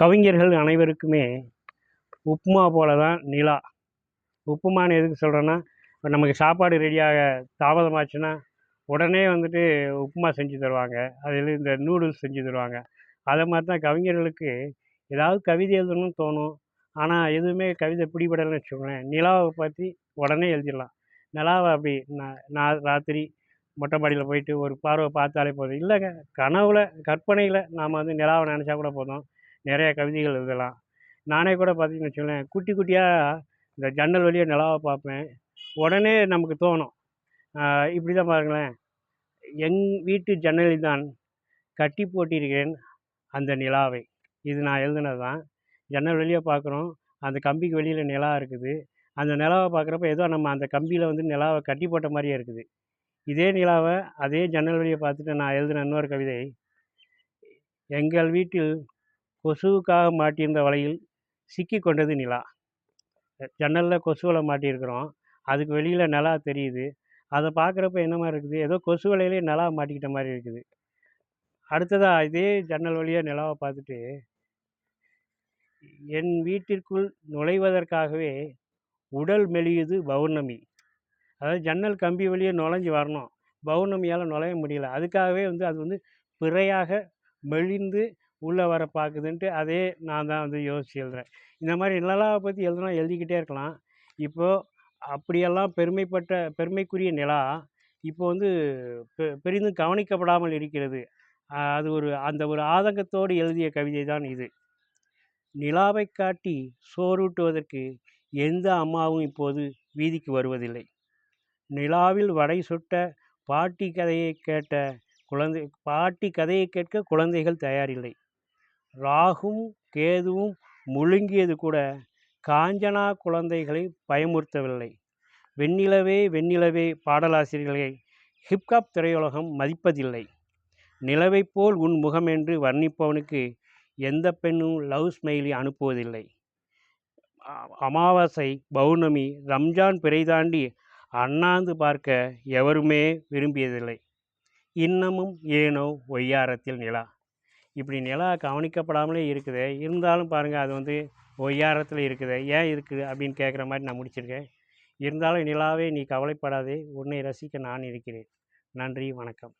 கவிஞர்கள் அனைவருக்குமே உப்புமா போல தான் நிலா. உப்புமான்னு எதுக்கு சொல்கிறேன்னா, இப்போ நமக்கு சாப்பாடு ரெடியாக தாமதமாச்சுன்னா உடனே வந்துட்டு உப்புமா செஞ்சு தருவாங்க. அதில் இந்த நூடுல்ஸ் செஞ்சு தருவாங்க. அதை மாதிரி தான் கவிஞர்களுக்கு ஏதாவது கவிதை எழுதணும்னு தோணும். ஆனால் எதுவுமே கவிதை பிடிபடலைன்னு வச்சுக்கோங்களேன், நிலாவை பற்றி உடனே எழுதிடலாம். நிலாவை அப்படி நான் ராத்திரி மொட்டை மாடியில் போயிட்டு ஒரு பார்வை பார்த்தாலே போதும். இல்லைங்க, கனவுல கற்பனையில் நாம் வந்து நிலாவை நினச்சா கூட போதும், நிறைய கவிதைகள் எழுதலாம். நானே கூட பார்த்தீங்கன்னு வச்சுக்கோங்களேன், குட்டி குட்டியாக இந்த ஜன்னல் வழியாக நிலாவை பார்ப்பேன். உடனே நமக்கு தோணும், இப்படி தான் பாருங்களேன், என் வீட்டு ஜன்னலில் தான் கட்டி போட்டிருக்கிறேன் அந்த நிலாவை. இது நான் எழுதுனது தான். ஜன்னல் வழியாக பார்க்குறோம், அந்த கம்பிக்கு வெளியில் நிலா இருக்குது. அந்த நிலாவை பார்க்குறப்ப ஏதோ நம்ம அந்த கம்பியில் வந்து நிலாவை கட்டி போட்ட மாதிரியே இருக்குது. இதே நிலாவை அதே ஜன்னல் வழியை பார்த்துட்டு நான் எழுதின இன்னொரு கவிதை, எங்கள் வீட்டில் கொசுவுக்காக மாட்டியிருந்த வலையில் சிக்கி கொண்டது நிலா. ஜன்னலில் கொசுவலை மாட்டியிருக்கிறோம், அதுக்கு வெளியில் நிலா தெரியுது. அதை பார்க்குறப்ப என்ன மாதிரி இருக்குது, ஏதோ கொசு வலையிலே நிலா மாட்டிக்கிட்ட மாதிரி இருக்குது. அடுத்ததாக இதே ஜன்னல் வழியாக நிலாவை பார்த்துட்டு, என் வீட்டிற்குள் நுழைவதற்காகவே உடல் மெலியுது பௌர்ணமி. அதாவது ஜன்னல் கம்பி வழியே நுழைஞ்சி வரணும், பௌர்ணமியால் நுழைய முடியல. அதுக்காகவே வந்து அது வந்து பிறையாக மெலிந்து உள்ளே வர பார்க்குதுன்ட்டு அதே நான் தான் வந்து யோசித்து எழுதுகிறேன். இந்த மாதிரி நிலாவை பற்றி எழுதுனா எழுதிக்கிட்டே இருக்கலாம். இப்போது அப்படியெல்லாம் பெருமைக்குரிய நிலா இப்போ வந்து பெரிதும் கவனிக்கப்படாமல் இருக்கிறது. அது அந்த ஒரு ஆதங்கத்தோடு எழுதிய கவிதை தான் இது. நிலாவை காட்டி சோறூட்டுவதற்கு எந்த அம்மாவும் இப்போது வீதிக்கு வருவதில்லை. நிலாவில் வடை சுட்ட பாட்டி கதையை கேட்க குழந்தைகள் தயாரில்லை. ராகும் கேதுவும் முழுங்கியது கூட காஞ்சனா குழந்தைகளை பயமுறுத்தவில்லை. வெண்ணிலவே வெண்ணிலவே பாடலாசிரியர்களை ஹிப்காப் திரையுலகம் மதிப்பதில்லை. நிலவை போல் உன் முகம் என்று வர்ணிப்பவனுக்கு எந்த பெண்ணும் லவ் ஸ்மெயிலி அனுப்புவதில்லை. அமாவாசை பௌர்ணமி ரம்ஜான் பிறை தாண்டி அண்ணாந்து பார்க்க எவருமே விரும்பியதில்லை. இன்னமும் ஏனோ ஒய்யாரத்தில் நிலா. இப்படி நிலா கவனிக்கப்படாமலே இருக்குது. இருந்தாலும் பாருங்கள், அது வந்து ஒய்யாரத்தில் இருக்குது. ஏன் இருக்குது அப்படின்னு கேட்குற மாதிரி நான் முடிச்சிருக்கேன். இருந்தாலும் நிலாவே நீ கவலைப்படாதே, உன்னை ரசிக்க நான் இருக்கிறேன். நன்றி, வணக்கம்.